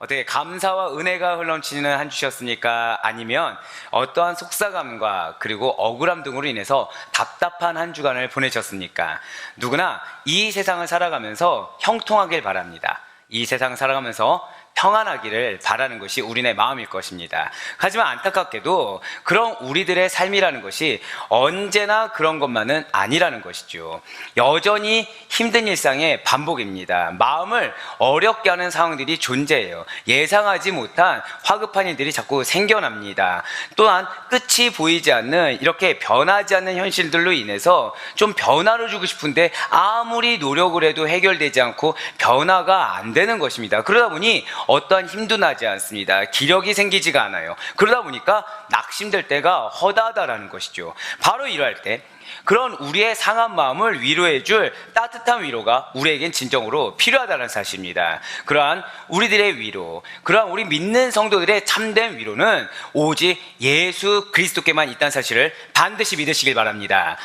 어떻게 감사와 은혜가 흘러넘치는 한 주셨습니까? 아니면 어떠한 속삭임과 그리고 억울함 등으로 인해서 답답한 한 주간을 보내셨습니까? 누구나 이 세상을 살아가면서 형통하길 바랍니다. 이 세상을 살아가면서 평안하기를 바라는 것이 우리네 마음일 것입니다. 하지만 안타깝게도 그런 우리들의 삶이라는 것이 언제나 그런 것만은 아니라는 것이죠. 여전히 힘든 일상의 반복입니다. 마음을 어렵게 하는 상황들이 존재해요. 예상하지 못한 화급한 일들이 자꾸 생겨납니다. 또한 끝이 보이지 않는 이렇게 변하지 않는 현실들로 인해서 좀 변화를 주고 싶은데 아무리 노력을 해도 해결되지 않고 변화가 안 되는 것입니다. 그러다 보니 어떠한 힘도 나지 않습니다. 기력이 생기지가 않아요. 그러다 보니까 낙심될 때가 허다하다라는 것이죠. 바로 이러할 때 그런 우리의 상한 마음을 위로해줄 따뜻한 위로가 우리에겐 진정으로 필요하다는 사실입니다. 그러한 우리들의 위로, 그러한 우리 믿는 성도들의 참된 위로는 오직 예수 그리스도께만 있다는 사실을 반드시 믿으시길 바랍니다.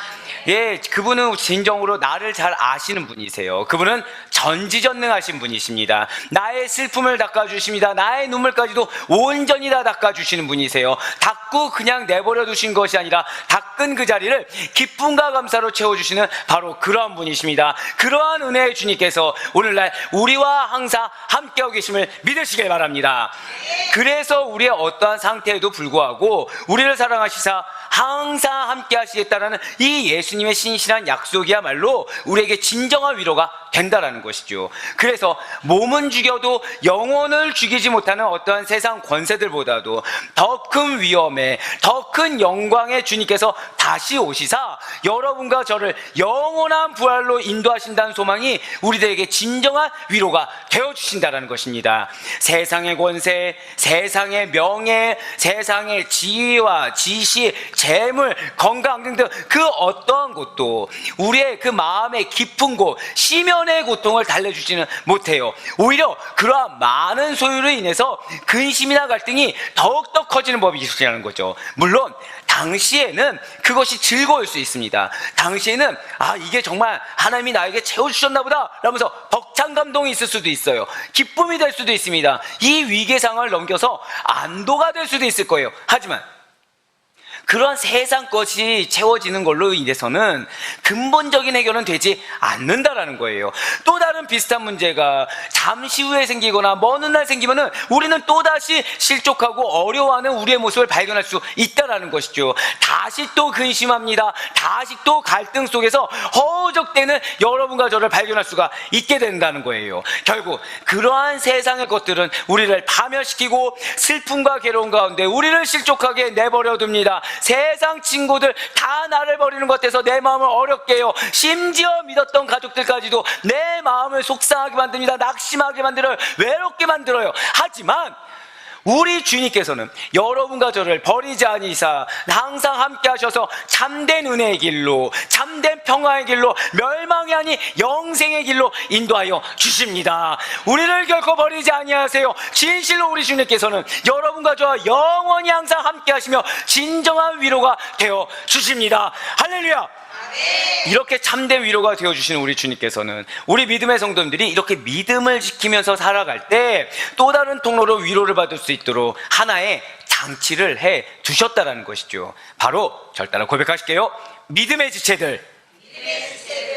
예, 그분은 진정으로 나를 잘 아시는 분이세요. 그분은 전지전능하신 분이십니다. 나의 슬픔을 닦아주십니다. 나의 눈물까지도 온전히 다 닦아주시는 분이세요. 닦고 그냥 내버려 두신 것이 아니라 닦은 그 자리를 기쁨과 감사로 채워주시는 바로 그러한 분이십니다. 그러한 은혜의 주님께서 오늘날 우리와 항상 함께하고 계심을 믿으시길 바랍니다. 그래서 우리의 어떠한 상태에도 불구하고 우리를 사랑하시사 항상 함께 하시겠다라는 이 예수님의 신실한 약속이야말로 우리에게 진정한 위로가 된다라는 것이죠. 그래서 몸은 죽여도 영혼을 죽이지 못하는 어떠한 세상 권세들보다도 더 큰 위험에 더 큰 영광의 주님께서 다시 오시사 여러분과 저를 영원한 부활로 인도하신다는 소망이 우리들에게 진정한 위로가 되어주신다는 것입니다. 세상의 권세, 세상의 명예, 세상의 지위와 지시, 재물, 건강 등등 그 어떠한 것도 우리의 그 마음의 깊은 곳, 심연의 고통을 달래주지는 못해요. 오히려 그러한 많은 소유로 인해서 근심이나 갈등이 더욱더 커지는 법이 있으라는 거죠. 물론 당시에는 그것이 즐거울 수 있습니다. 당시에는 이게 정말 하나님이 나에게 채워주셨나 보다 라면서 벅찬 감동이 있을 수도 있어요. 기쁨이 될 수도 있습니다. 이 위기 상황을 넘겨서 안도가 될 수도 있을 거예요. 하지만 그러한 세상 것이 채워지는 걸로 인해서는 근본적인 해결은 되지 않는다라는 거예요. 또 다른 비슷한 문제가 잠시 후에 생기거나 먼 훗날 생기면은 우리는 또다시 실족하고 어려워하는 우리의 모습을 발견할 수 있다라는 것이죠. 다시 또 근심합니다. 다시 또 갈등 속에서 허우적대는 여러분과 저를 발견할 수가 있게 된다는 거예요. 결국 그러한 세상의 것들은 우리를 파멸시키고 슬픔과 괴로움 가운데 우리를 실족하게 내버려 둡니다. 세상 친구들 다 나를 버리는 것 같아서 내 마음을 어렵게 해요. 심지어 믿었던 가족들까지도 내 마음을 속상하게 만듭니다. 낙심하게 만들어요. 외롭게 만들어요. 하지만 우리 주님께서는 여러분과 저를 버리지 아니사 항상 함께 하셔서 참된 은혜의 길로, 참된 평화의 길로, 멸망이 아닌 영생의 길로 인도하여 주십니다. 우리를 결코 버리지 아니하세요. 진실로 우리 주님께서는 여러분과 저와 영원히 항상 함께 하시며 진정한 위로가 되어 주십니다. 할렐루야. 이렇게 참된 위로가 되어주시는 우리 주님께서는 우리 믿음의 성도님들이 이렇게 믿음을 지키면서 살아갈 때 또 다른 통로로 위로를 받을 수 있도록 하나의 장치를 해 두셨다는 것이죠. 바로 절 따라 고백하실게요. 믿음의 지체들.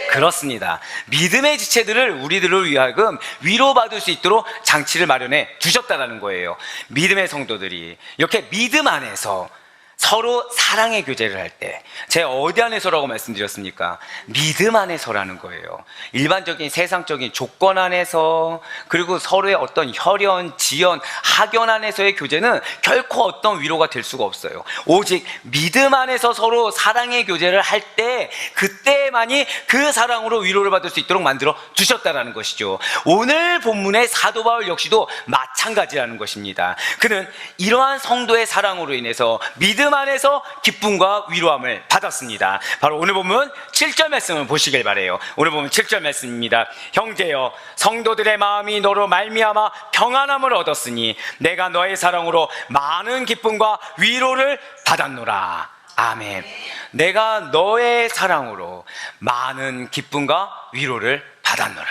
그렇습니다. 믿음의 지체들을 우리들을 위하여금 위로받을 수 있도록 장치를 마련해 두셨다는 거예요. 믿음의 성도들이 이렇게 믿음 안에서 서로 사랑의 교제를 할 때, 제가 어디 안에서라고 말씀드렸습니까? 믿음 안에서라는 거예요. 일반적인 세상적인 조건 안에서, 그리고 서로의 어떤 혈연, 지연, 학연 안에서의 교제는 결코 어떤 위로가 될 수가 없어요. 오직 믿음 안에서 서로 사랑의 교제를 할 때, 그때만이 그 사랑으로 위로를 받을 수 있도록 만들어 두셨다는 것이죠. 오늘 본문의 사도 바울 역시도 마찬가지라는 것입니다. 그는 이러한 성도의 사랑으로 인해서 믿음 안에서 기쁨과 위로함을 받았습니다. 바로 오늘 본문 7절 말씀을 보시길 바라요. 오늘 본문 7절 말씀입니다. 형제여, 성도들의 마음이 너로 말미암아 평안함을 얻었으니 내가 너의 사랑으로 많은 기쁨과 위로를 받았노라. 아멘. 내가 너의 사랑으로 많은 기쁨과 위로를 받았노라.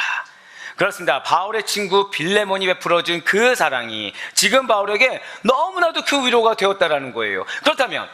그렇습니다. 바울의 친구 빌레몬이 베풀어준 그 사랑이 지금 바울에게 너무나도 큰 위로가 되었다라는 거예요. 그렇다면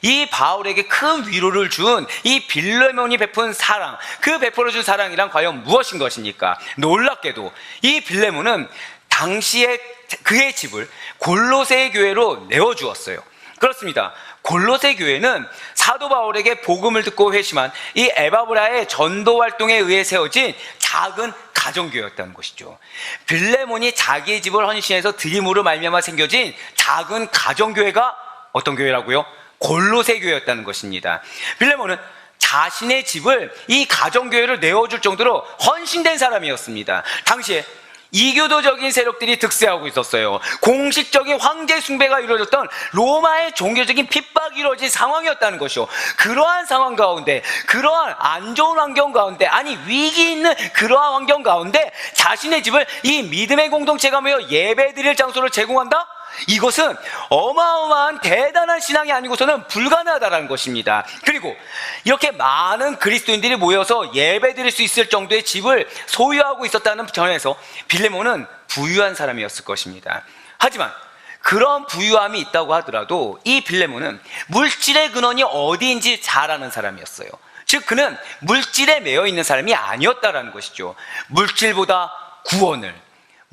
이 바울에게 큰 위로를 준 이 빌레몬이 베푼 사랑, 그 베풀어준 사랑이란 과연 무엇인 것입니까? 놀랍게도 이 빌레몬은 당시에 그의 집을 골로새 교회로 내어주었어요. 그렇습니다. 골로새 교회는 사도 바울에게 복음을 듣고 회심한 이 에바브라의 전도 활동에 의해 세워진 작은 가정교회였다는 것이죠. 빌레몬이 자기의 집을 헌신해서 드림으로 말미암아 생겨진 작은 가정교회가 어떤 교회라고요? 골로새 교회였다는 것입니다. 빌레몬은 자신의 집을 이 가정교회를 내어줄 정도로 헌신된 사람이었습니다. 당시에 이교도적인 세력들이 득세하고 있었어요. 공식적인 황제 숭배가 이루어졌던 로마의 종교적인 핍박이 이루어진 상황이었다는 것이요. 그러한 상황 가운데, 그러한 안 좋은 환경 가운데, 아니 위기 있는 그러한 환경 가운데 자신의 집을 이 믿음의 공동체가 모여 예배드릴 장소를 제공한다? 이것은 어마어마한 대단한 신앙이 아니고서는 불가능하다는 것입니다. 그리고 이렇게 많은 그리스도인들이 모여서 예배드릴 수 있을 정도의 집을 소유하고 있었다는 점에서 빌레몬은 부유한 사람이었을 것입니다. 하지만 그런 부유함이 있다고 하더라도 이 빌레몬은 물질의 근원이 어디인지 잘 아는 사람이었어요. 즉 그는 물질에 매여 있는 사람이 아니었다라는 것이죠. 물질보다 구원을,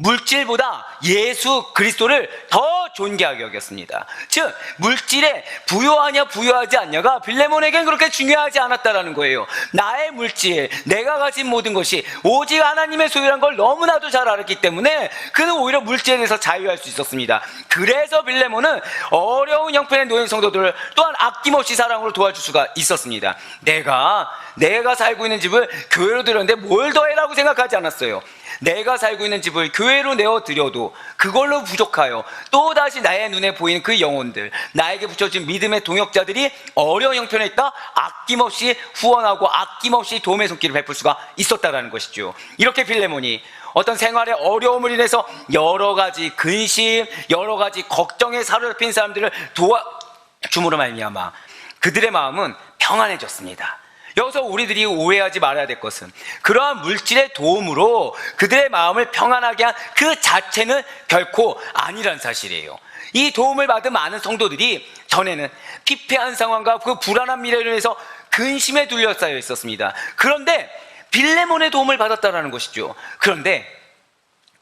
물질보다 예수 그리스도를 더 존귀하게 여겼습니다. 즉 물질에 부유하냐 부유하지 않냐가 빌레몬에겐 그렇게 중요하지 않았다라는 거예요. 나의 물질, 내가 가진 모든 것이 오직 하나님의 소유란 걸 너무나도 잘 알았기 때문에 그는 오히려 물질에 대해서 자유할 수 있었습니다. 그래서 빌레몬은 어려운 형편의 노인 성도들을 또한 아낌없이 사랑으로 도와줄 수가 있었습니다. 내가 살고 있는 집을 교회로 드렸는데 뭘 더해라고 생각하지 않았어요. 내가 살고 있는 집을 교회로 내어드려도 그걸로 부족하여 또다시 나의 눈에 보이는 그 영혼들, 나에게 붙여진 믿음의 동역자들이 어려운 형편에 있다 아낌없이 후원하고 아낌없이 도움의 손길을 베풀 수가 있었다는 것이죠. 이렇게 빌레몬이 어떤 생활의 어려움을 인해서 여러 가지 근심, 여러 가지 걱정에 사로잡힌 사람들을 도와줌으로 말미암아 그들의 마음은 평안해졌습니다. 여기서 우리들이 오해하지 말아야 될 것은 그러한 물질의 도움으로 그들의 마음을 평안하게 한 그 자체는 결코 아니란 사실이에요. 이 도움을 받은 많은 성도들이 전에는 피폐한 상황과 그 불안한 미래를 위해서 근심에 둘러싸여 있었습니다. 그런데 빌레몬의 도움을 받았다는 것이죠. 그런데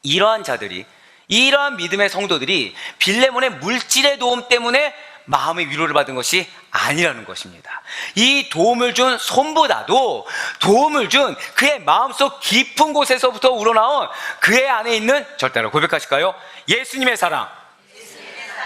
이러한 자들이, 이러한 믿음의 성도들이 빌레몬의 물질의 도움 때문에 마음의 위로를 받은 것이 아니라는 것입니다. 이 도움을 준 손보다도 도움을 준 그의 마음속 깊은 곳에서부터 우러나온 그의 안에 있는, 절대로 고백하실까요? 예수님의 사랑.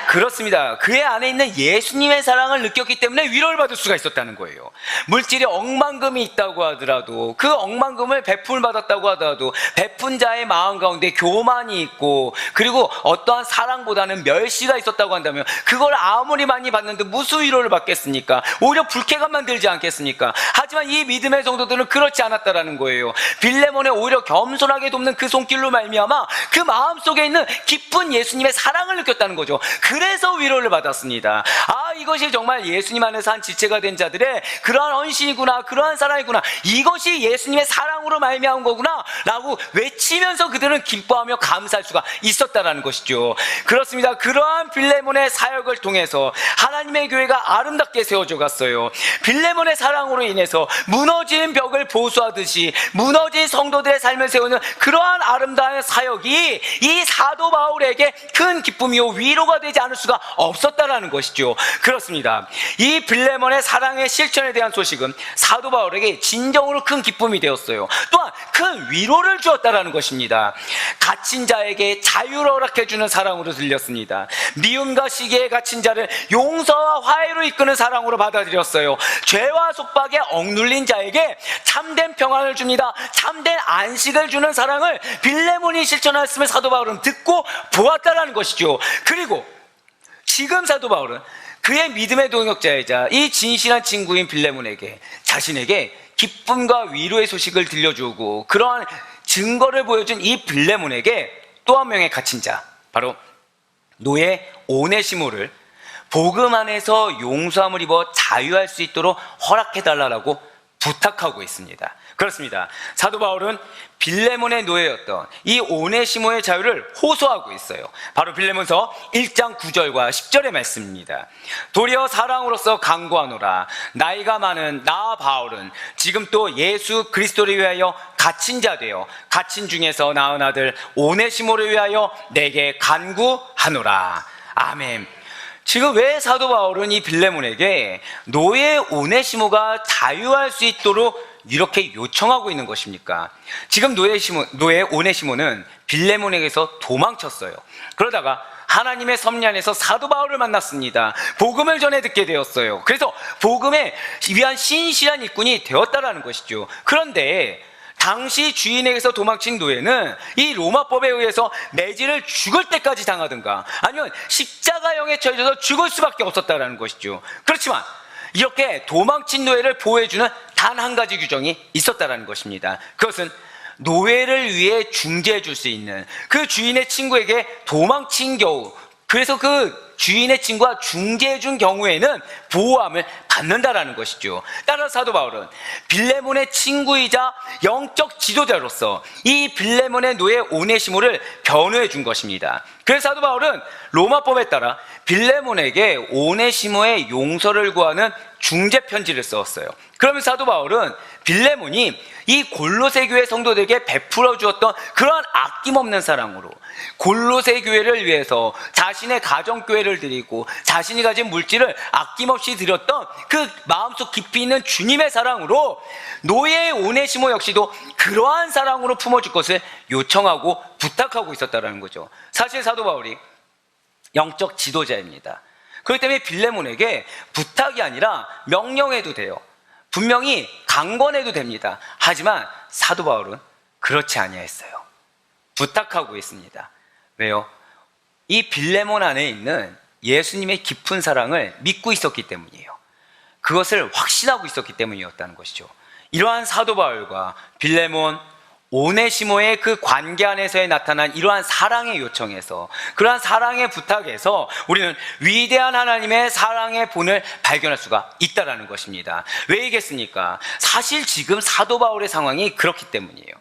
그렇습니다. 그의 안에 있는 예수님의 사랑을 느꼈기 때문에 위로를 받을 수가 있었다는 거예요. 물질에 억만금이 있다고 하더라도, 그 억만금을 베풀 받았다고 하더라도 베푼 자의 마음 가운데 교만이 있고, 그리고 어떠한 사랑보다는 멸시가 있었다고 한다면 그걸 아무리 많이 받는데 무슨 위로를 받겠습니까? 오히려 불쾌감만 들지 않겠습니까? 하지만 이 믿음의 성도들은 그렇지 않았다라는 거예요. 빌레몬의 오히려 겸손하게 돕는 그 손길로 말미암아 그 마음속에 있는 깊은 예수님의 사랑을 느꼈다는 거죠. 그래서 위로를 받았습니다. 아, 이것이 정말 예수님 안에서 한 지체가 된 자들의 그러한 헌신이구나, 그러한 사랑이구나, 이것이 예수님의 사랑으로 말미암은 거구나 라고 외치면서 그들은 기뻐하며 감사할 수가 있었다라는 것이죠. 그렇습니다. 그러한 빌레몬의 사역을 통해서 하나님의 교회가 아름답게 세워져 갔어요. 빌레몬의 사랑으로 인해서 무너진 벽을 보수하듯이 무너진 성도들의 삶을 세우는 그러한 아름다운 사역이 이 사도 바울에게 큰 기쁨이요 위로가 되지 않을 수가 없었다라는 것이죠. 그렇습니다. 이 빌레몬의 사랑의 실천에 대한 소식은 사도 바울에게 진정으로 큰 기쁨이 되었어요. 또한 큰 위로를 주었다라는 것입니다. 갇힌 자에게 자유를 허락해 주는 사랑으로 들렸습니다. 미움과 시기에 갇힌 자를 용서와 화해로 이끄는 사랑으로 받아들였어요. 죄와 속박에 억눌린 자에게 참된 평안을 줍니다. 참된 안식을 주는 사랑을 빌레몬이 실천했음을 사도 바울은 듣고 보았다라는 것이죠. 그리고 지금 사도 바울은 그의 믿음의 동역자이자 이 진실한 친구인 빌레몬에게 자신에게 기쁨과 위로의 소식을 들려주고 그러한 증거를 보여준 이 빌레몬에게 또 한 명의 갇힌 자, 바로 노예 오네시모를 복음 안에서 용서함을 입어 자유할 수 있도록 허락해달라고 부탁하고 있습니다. 그렇습니다. 사도 바울은 빌레몬의 노예였던 이 오네시모의 자유를 호소하고 있어요. 바로 빌레몬서 1장 9절과 10절의 말씀입니다. 도리어 사랑으로서 강구하노라. 나이가 많은 나 바울은 지금 또 예수 그리스도를 위하여 갇힌 자 되어 갇힌 중에서 낳은 아들 오네시모를 위하여 내게 간구하노라. 아멘. 지금 왜 사도 바울은 이 빌레몬에게 노예 오네시모가 자유할 수 있도록 이렇게 요청하고 있는 것입니까? 지금 노예 오네시모는 빌레몬에게서 도망쳤어요. 그러다가 하나님의 섭리 안에서 사도 바울을 만났습니다. 복음을 전해 듣게 되었어요. 그래서 복음에 위한 신실한 일꾼이 되었다라는 것이죠. 그런데 당시 주인에게서 도망친 노예는 이 로마법에 의해서 매질을 죽을 때까지 당하든가 아니면 십자가형에 처해져서 죽을 수밖에 없었다는 것이죠. 그렇지만 이렇게 도망친 노예를 보호해주는 단 한 가지 규정이 있었다는 것입니다. 그것은 노예를 위해 중재해 줄 수 있는 그 주인의 친구에게 도망친 경우, 그래서 그 주인의 친구가 중재해 준 경우에는 보호함을 받는다라는 것이죠. 따라서 사도 바울은 빌레몬의 친구이자 영적 지도자로서 이 빌레몬의 노예 오네시모를 변호해 준 것입니다. 그래서 사도 바울은 로마법에 따라 빌레몬에게 오네시모의 용서를 구하는 중재 편지를 썼어요. 그러면 사도 바울은 빌레몬이 이 골로새 교회 성도들에게 베풀어 주었던 그러한 아낌없는 사랑으로 골로새 교회를 위해서 자신의 가정교회를 드리고 자신이 가진 물질을 아낌없이 드렸던 그 마음속 깊이 있는 주님의 사랑으로 노예 오네시모 역시도 그러한 사랑으로 품어줄 것을 요청하고 부탁하고 있었다는 거죠. 사실 사도 바울이 영적 지도자입니다. 그렇기 때문에 빌레몬에게 부탁이 아니라 명령해도 돼요. 분명히 강권해도 됩니다. 하지만 사도 바울은 그렇지 아니했어요. 부탁하고 있습니다. 왜요? 이 빌레몬 안에 있는 예수님의 깊은 사랑을 믿고 있었기 때문이에요. 그것을 확신하고 있었기 때문이었다는 것이죠. 이러한 사도 바울과 빌레몬, 오네시모의 그 관계 안에서의 나타난 이러한 사랑의 요청에서, 그러한 사랑의 부탁에서 우리는 위대한 하나님의 사랑의 본을 발견할 수가 있다는 것입니다. 왜이겠습니까? 사실 지금 사도 바울의 상황이 그렇기 때문이에요.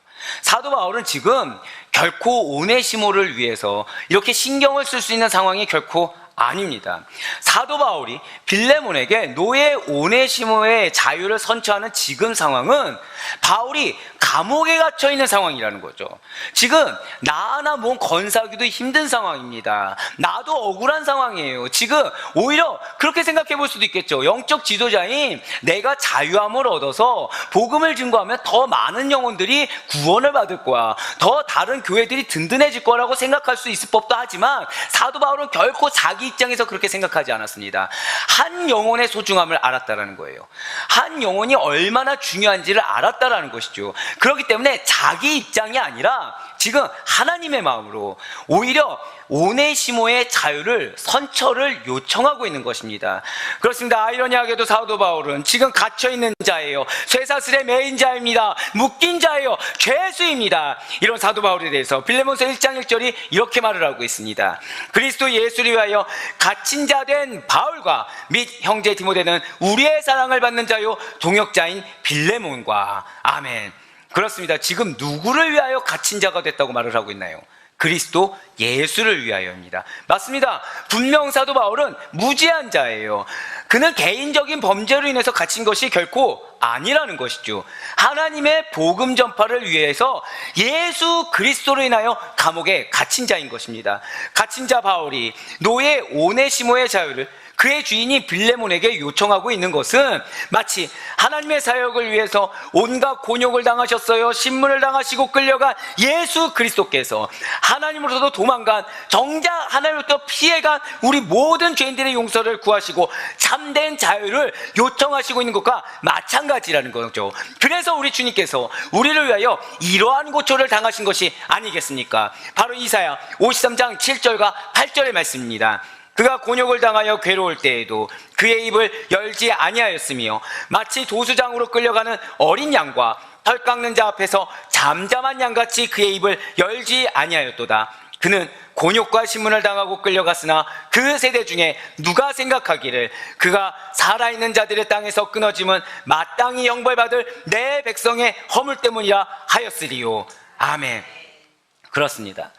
사도 바울은 지금 결코 오네시모를 위해서 이렇게 신경을 쓸 수 있는 상황이 결코 아닙니다. 사도 바울이 빌레몬에게 노예 오네시모의 자유를 선처하는 지금 상황은 바울이 감옥에 갇혀 있는 상황이라는 거죠. 지금 나 하나 몸 건사하기도 힘든 상황입니다. 나도 억울한 상황이에요. 지금 오히려 그렇게 생각해 볼 수도 있겠죠. 영적 지도자인 내가 자유함을 얻어서 복음을 증거하면 더 많은 영혼들이 구원을 받을 거야, 더 다른 교회들이 든든해질 거라고 생각할 수 있을 법도 하지만 사도 바울은 결코 자기 입장에서 그렇게 생각하지 않았습니다. 한 영혼의 소중함을 알았다라는 거예요. 한 영혼이 얼마나 중요한지를 알았다라는 것이죠. 그렇기 때문에 자기 입장이 아니라 지금 하나님의 마음으로 오히려 오네시모의 자유를, 선처를 요청하고 있는 것입니다. 그렇습니다. 아이러니하게도 사도 바울은 지금 갇혀있는 자예요. 쇠사슬에 매인 자입니다. 묶인 자예요. 죄수입니다. 이런 사도 바울에 대해서 빌레몬서 1장 1절이 이렇게 말을 하고 있습니다. 그리스도 예수를 위하여 갇힌 자 된 바울과 및 형제 디모데는 우리의 사랑을 받는 자요 동역자인 빌레몬과. 아멘. 그렇습니다. 지금 누구를 위하여 갇힌 자가 됐다고 말을 하고 있나요? 그리스도 예수를 위하여입니다. 맞습니다. 분명 사도 바울은 무지한 자예요. 그는 개인적인 범죄로 인해서 갇힌 것이 결코 아니라는 것이죠. 하나님의 복음 전파를 위해서 예수 그리스도로 인하여 감옥에 갇힌 자인 것입니다. 갇힌 자 바울이 노예 오네시모의 자유를 그의 주인이 빌레몬에게 요청하고 있는 것은 마치 하나님의 사역을 위해서 온갖 곤욕을 당하셨어요. 신문을 당하시고 끌려간 예수 그리스도께서 하나님으로부터 도망간, 정작 하나님으로부터 피해간 우리 모든 죄인들의 용서를 구하시고 참된 자유를 요청하시고 있는 것과 마찬가지라는 거죠. 그래서 우리 주님께서 우리를 위하여 이러한 고초를 당하신 것이 아니겠습니까? 바로 이사야 53장 7절과 8절의 말씀입니다. 그가 곤욕을 당하여 괴로울 때에도 그의 입을 열지 아니하였으며 마치 도수장으로 끌려가는 어린 양과 털 깎는 자 앞에서 잠잠한 양같이 그의 입을 열지 아니하였도다. 그는 곤욕과 신문을 당하고 끌려갔으나 그 세대 중에 누가 생각하기를 그가 살아있는 자들의 땅에서 끊어짐은 마땅히 형벌받을 내 백성의 허물 때문이라 하였으리요. 아멘. 그렇습니다.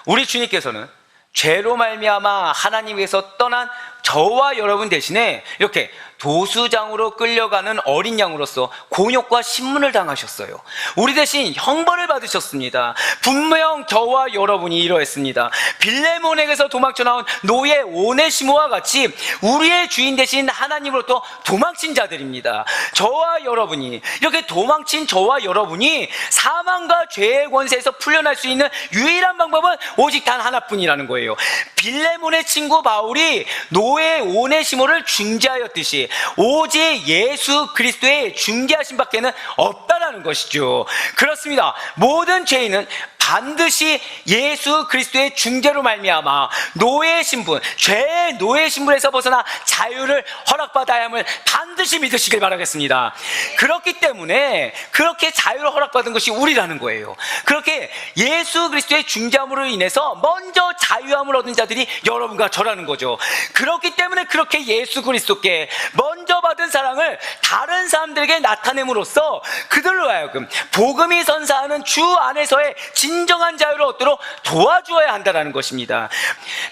우리 주님께서는 죄로 말미암아 하나님께서 떠난 저와 여러분 대신에 이렇게 도수장으로 끌려가는 어린 양으로서 곤욕과 신문을 당하셨어요. 우리 대신 형벌을 받으셨습니다. 분명 저와 여러분이 이러했습니다. 빌레몬에게서 도망쳐 나온 노예 오네시모와 같이 우리의 주인 대신 하나님으로부터 도망친 자들입니다. 저와 여러분이 이렇게 도망친 저와 여러분이 사망과 죄의 권세에서 풀려날 수 있는 유일한 방법은 오직 단 하나뿐이라는 거예요. 빌레몬의 친구 바울이 노예 오네시모를 중재하였듯이 오직 예수 그리스도의 중재하심 밖에는 없다라는 것이죠. 그렇습니다. 모든 죄인은 반드시 예수 그리스도의 중재로 말미암아 노예의 신분, 죄의 노예의 신분에서 벗어나 자유를 허락받아야 함을 반드시 믿으시길 바라겠습니다. 그렇기 때문에 그렇게 자유를 허락받은 것이 우리라는 거예요. 그렇게 예수 그리스도의 중재함으로 인해서 먼저 자유함을 얻은 자들이 여러분과 저라는 거죠. 그렇기 때문에 그렇게 예수 그리스도께 먼저 받은 사랑을 다른 사람들에게 나타냄으로써 그들로 하여금 복음이 선사하는 주 안에서의 진정한 자유를 얻도록 도와주어야 한다는 것입니다.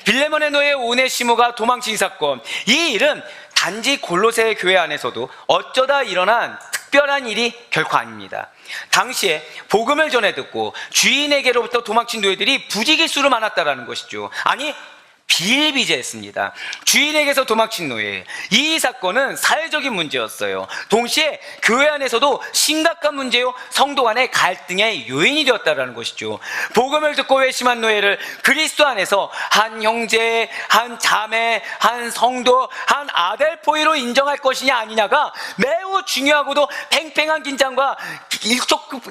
빌레몬의 노예 오네시모가 도망친 사건, 이 일은 단지 골로새 교회 안에서도 어쩌다 일어난 특별한 일이 결코 아닙니다. 당시에 복음을 전해 듣고 주인에게로부터 도망친 노예들이 부지기수로 많았다는 것이죠. 아니, 비일비재했습니다. 주인에게서 도망친 노예, 이 사건은 사회적인 문제였어요. 동시에 교회 안에서도 심각한 문제요, 성도 간의 갈등의 요인이 되었다는 것이죠. 복음을 듣고 회심한 노예를 그리스도 안에서 한 형제, 한 자매, 한 성도, 한 아델포이로 인정할 것이냐 아니냐가 매우 중요하고도 팽팽한 긴장과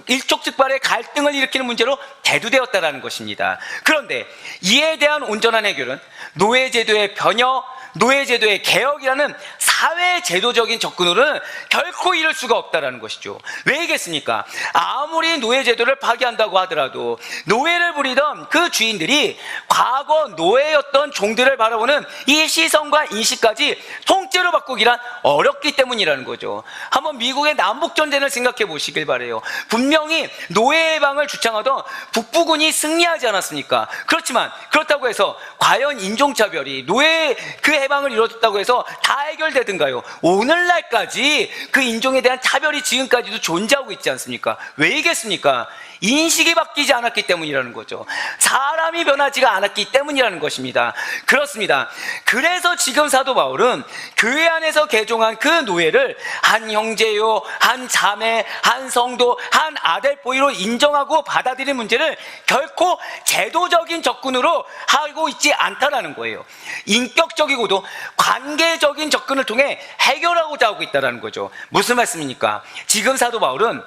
일촉즉발의 갈등을 일으키는 문제로 대두되었다는 것입니다. 그런데 이에 대한 온전한 해결은 노예제도의 변혁, 노예제도의 개혁이라는 사회제도적인 접근으로는 결코 이룰 수가 없다는 것이죠. 왜이겠습니까? 아무리 노예제도를 파기한다고 하더라도 노예를 부리던 그 주인들이 과거 노예였던 종들을 바라보는 이 시선과 인식까지 통째로 바꾸기란 어렵기 때문이라는 거죠. 한번 미국의 남북전쟁을 생각해 보시길 바라요. 분명히 노예 해방을 주창하던 북부군이 승리하지 않았습니까? 그렇지만 그렇다고 해서 과연 인종차별이 노예 그 해방을 이뤘다고 해서 다 해결되든가요? 오늘날까지 그 인종에 대한 차별이 지금까지도 존재하고 있지 않습니까? 왜이겠습니까? 인식이 바뀌지 않았기 때문이라는 거죠. 사람이 변하지가 않았기 때문이라는 것입니다. 그렇습니다. 그래서 지금 사도 바울은 교회 안에서 개종한 그 노예를 한 형제요, 한 자매, 한 성도, 한 아델포이로 인정하고 받아들이는 문제를 결코 제도적인 접근으로 하고 있지 않다는 거예요. 인격적이고도 관계적인 접근을 통해 해결하고자 하고 있다는 거죠. 무슨 말씀입니까? 지금 사도 바울은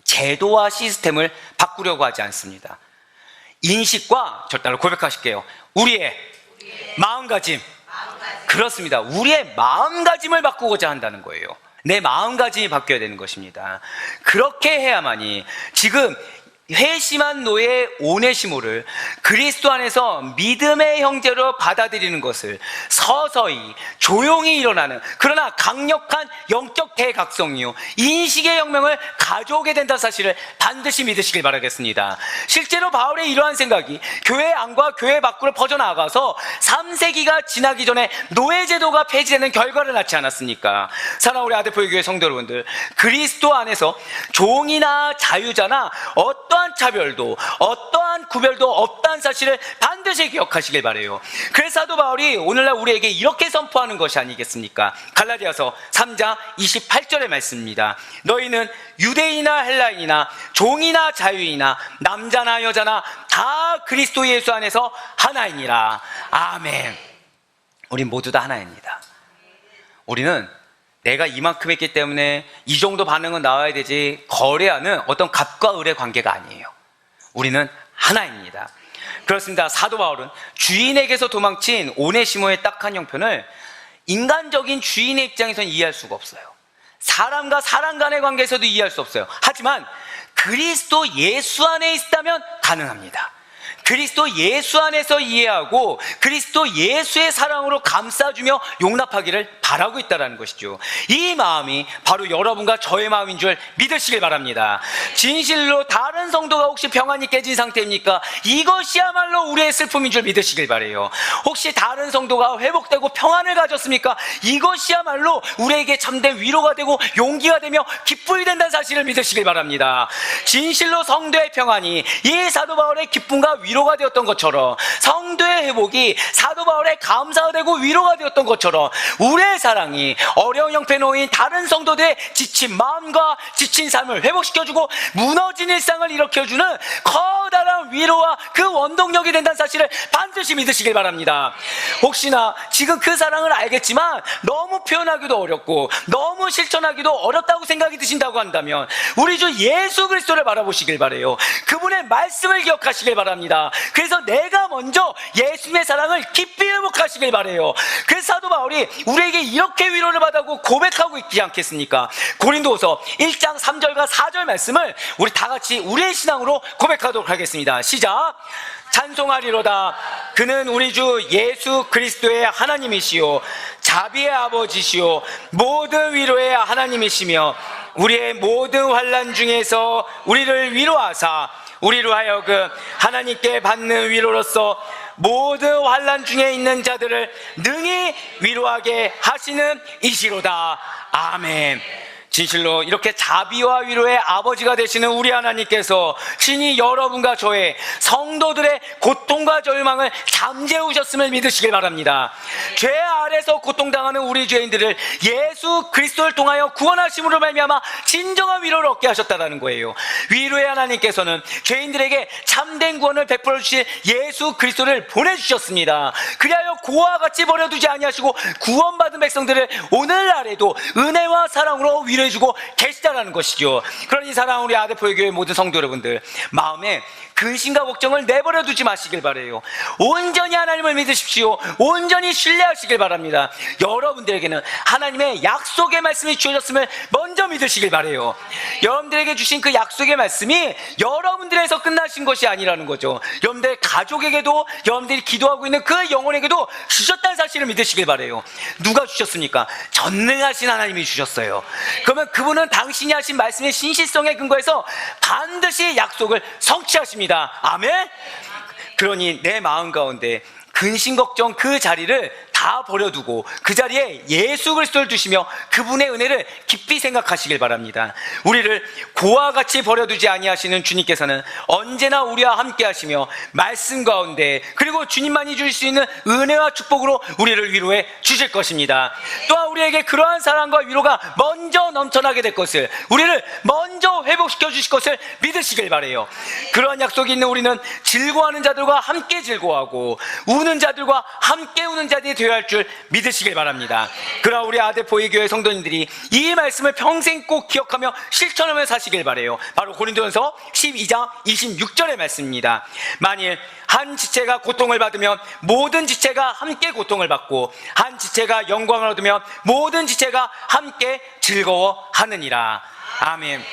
제도와 시스템을 바꾸려고 하지 않습니다. 인식과 절단을 고백하실게요. 우리의 마음가짐. 그렇습니다. 우리의 마음가짐을 바꾸고자 한다는 거예요. 내 마음가짐이 바뀌어야 되는 것입니다. 그렇게 해야만이 지금 회심한 노예 오네시모를 그리스도 안에서 믿음의 형제로 받아들이는 것을 서서히 조용히 일어나는, 그러나 강력한 영적 대각성이요, 인식의 혁명을 가져오게 된다는 사실을 반드시 믿으시길 바라겠습니다. 실제로 바울의 이러한 생각이 교회 안과 교회 밖으로 퍼져나가서 3세기가 지나기 전에 노예제도가 폐지되는 결과를 낳지 않았습니까? 사랑하는 우리 아델포이 교회 성도 여러분들, 그리스도 안에서 종이나 자유자나 어떠한 차별도 어떠한 구별도 없다는 사실을 반드시 기억하시길 바라요. 그래서 사도 바울이 오늘날 우리에게 이렇게 선포하는 것이 아니겠습니까? 갈라디아서 3장 28절의 말씀입니다. 너희는 유대인이나 헬라인이나 종이나 자유이나 남자나 여자나 다 그리스도 예수 안에서 하나이니라. 아멘. 우린 모두 다 하나입니다. 우리는 내가 이만큼 했기 때문에 이 정도 반응은 나와야 되지, 거래하는 어떤 갑과 을의 관계가 아니에요. 우리는 하나입니다. 그렇습니다. 사도 바울은 주인에게서 도망친 오네시모의 딱한 형편을 인간적인 주인의 입장에서는 이해할 수가 없어요. 사람과 사람 간의 관계에서도 이해할 수 없어요. 하지만 그리스도 예수 안에 있다면 가능합니다. 그리스도 예수 안에서 이해하고 그리스도 예수의 사랑으로 감싸주며 용납하기를 바라고 있다는 것이죠. 이 마음이 바로 여러분과 저의 마음인 줄 믿으시길 바랍니다. 진실로 다른 성도가 혹시 평안이 깨진 상태입니까? 이것이야말로 우리의 슬픔인 줄 믿으시길 바라요. 혹시 다른 성도가 회복되고 평안을 가졌습니까? 이것이야말로 우리에게 참된 위로가 되고 용기가 되며 기쁨이 된다는 사실을 믿으시길 바랍니다. 진실로 성도의 평안이 이 사도 바울의 기쁨과 위로가 되었던 것처럼, 성도의 회복이 사도 바울의 감사가 되고 위로가 되었던 것처럼, 우리의 사랑이 어려운 형편에 놓인 다른 성도들의 지친 마음과 지친 삶을 회복시켜주고 무너진 일상을 일으켜주는 커다란 위로와 그 원동력이 된다는 사실을 반드시 믿으시길 바랍니다. 혹시나 지금 그 사랑을 알겠지만 너무 표현하기도 어렵고 너무 실천하기도 어렵다고 생각이 드신다고 한다면 우리 주 예수 그리스도를 바라보시길 바라요. 그분의 말씀을 기억하시길 바랍니다. 그래서 내가 먼저 예수님의 사랑을 깊이 회복하시길 바라요. 그래서 사도 바울이 우리에게 이렇게 위로를 받고 고백하고 있지 않겠습니까? 고린도후서 1장 3절과 4절 말씀을 우리 다 같이 우리의 신앙으로 고백하도록 하겠습니다. 시작. 찬송하리로다. 그는 우리 주 예수 그리스도의 하나님이시요 자비의 아버지시요 모든 위로의 하나님이시며 우리의 모든 환난 중에서 우리를 위로하사 우리로 하여금 하나님께 받는 위로로서 모든 환난 중에 있는 자들을 능히 위로하게 하시는 이시로다. 아멘. 진실로 이렇게 자비와 위로의 아버지가 되시는 우리 하나님께서 친히 여러분과 저의 성도들의 고통과 절망을 잠재우셨음을 믿으시길 바랍니다. 죄 아래서 고통당하는 우리 죄인들을 예수 그리스도를 통하여 구원하심으로 말미암아 진정한 위로를 얻게 하셨다는 거예요. 위로의 하나님께서는 죄인들에게 참된 구원을 베풀어 주실 예수 그리스도를 보내주셨습니다. 그리하여 고와 같이 버려두지 아니하시고 구원받은 백성들을 오늘날에도 은혜와 사랑으로 위로해주고 계시다라는 것이죠. 그러니 사랑하는 우리 아데포의 교회 모든 성도 여러분들, 마음에 근심과 걱정을 내버려 두지 마시길 바라요. 온전히 하나님을 믿으십시오. 온전히 신뢰하시길 바랍니다. 여러분들에게는 하나님의 약속의 말씀이 주어졌음을 먼저 믿으시길 바라요. 여러분들에게 주신 그 약속의 말씀이 여러분들에서 끝나신 것이 아니라는 거죠. 여러분들의 가족에게도, 여러분들이 기도하고 있는 그 영혼에게도 주셨다는 사실을 믿으시길 바라요. 누가 주셨습니까? 전능하신 하나님이 주셨어요. 그러면 그분은 당신이 하신 말씀의 신실성에 근거해서 반드시 약속을 성취하십니다. 아멘. 그러니 내 마음 가운데 근심 걱정 그 자리를 다 버려두고 그 자리에 예수 그리스도를 두시며 그분의 은혜를 깊이 생각하시길 바랍니다. 우리를 고와 같이 버려두지 아니하시는 주님께서는 언제나 우리와 함께 하시며 말씀 가운데 그리고 주님만이 주실 수 있는 은혜와 축복으로 우리를 위로해 주실 것입니다. 또한 우리에게 그러한 사랑과 위로가 먼저 넘쳐나게 될 것을, 우리를 먼저 회복시켜 주실 것을 믿으시길 바라요. 그러한 약속이 있는 우리는 즐거워하는 자들과 함께 즐거워하고 우는 자들과 함께 우는 자들이 되어야 할 줄 믿으시길 바랍니다. 그러나 우리 아데포의 교회 성도님들이 이 말씀을 평생 꼭 기억하며 실천하며 사시길 바라요. 바로 고린도전서 12장 26절의 말씀입니다. 만일 한 지체가 고통을 받으면 모든 지체가 함께 고통을 받고 한 지체가 영광을 얻으면 모든 지체가 함께 즐거워하느니라. 아멘.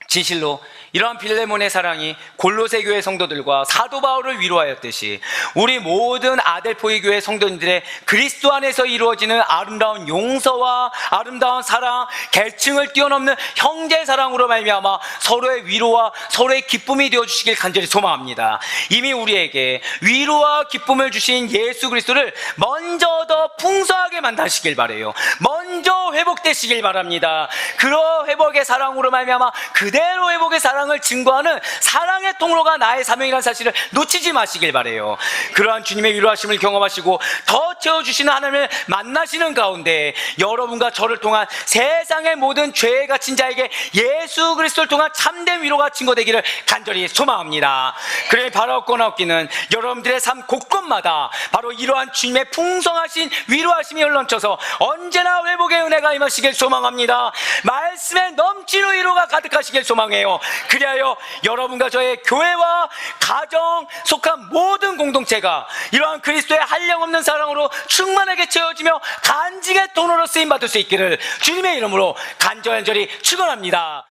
진실로 이러한 빌레몬의 사랑이 골로새 교회 성도들과 사도 바울을 위로하였듯이 우리 모든 아델포이 교회 성도님들의 그리스도 안에서 이루어지는 아름다운 용서와 아름다운 사랑, 계층을 뛰어넘는 형제 사랑으로 말미암아 서로의 위로와 서로의 기쁨이 되어주시길 간절히 소망합니다. 이미 우리에게 위로와 기쁨을 주신 예수 그리스도를 먼저 더 풍성하게 만나시길 바라요. 먼저 회복되시길 바랍니다. 그러 회복의 사랑으로 말미암아 그대로 회복의 사랑을 증거하는 사랑의 통로가 나의 사명이라는 사실을 놓치지 마시길 바라요. 그러한 주님의 위로하심을 경험하시고 더 채워주시는 하나님을 만나시는 가운데 여러분과 저를 통한 세상의 모든 죄에 갇힌 자에게 예수 그리스도를 통한 참된 위로가 증거되기를 간절히 소망합니다. 그러니 바라옵거나 없기는 여러분들의 삶 곳곳마다 바로 이러한 주님의 풍성하신 위로하심이 흘러넘쳐서 언제나 회복의 은혜가 임하시길 소망합니다. 말씀에 넘치는 위로가 가득하시길 소망해요. 그리하여 여러분과 저의 교회와 가정 속한 모든 공동체가 이러한 그리스도의 한량없는 사랑으로 충만하게 채워지며 간직의 통로로 쓰임받을 수 있기를 주님의 이름으로 간절히 축원합니다.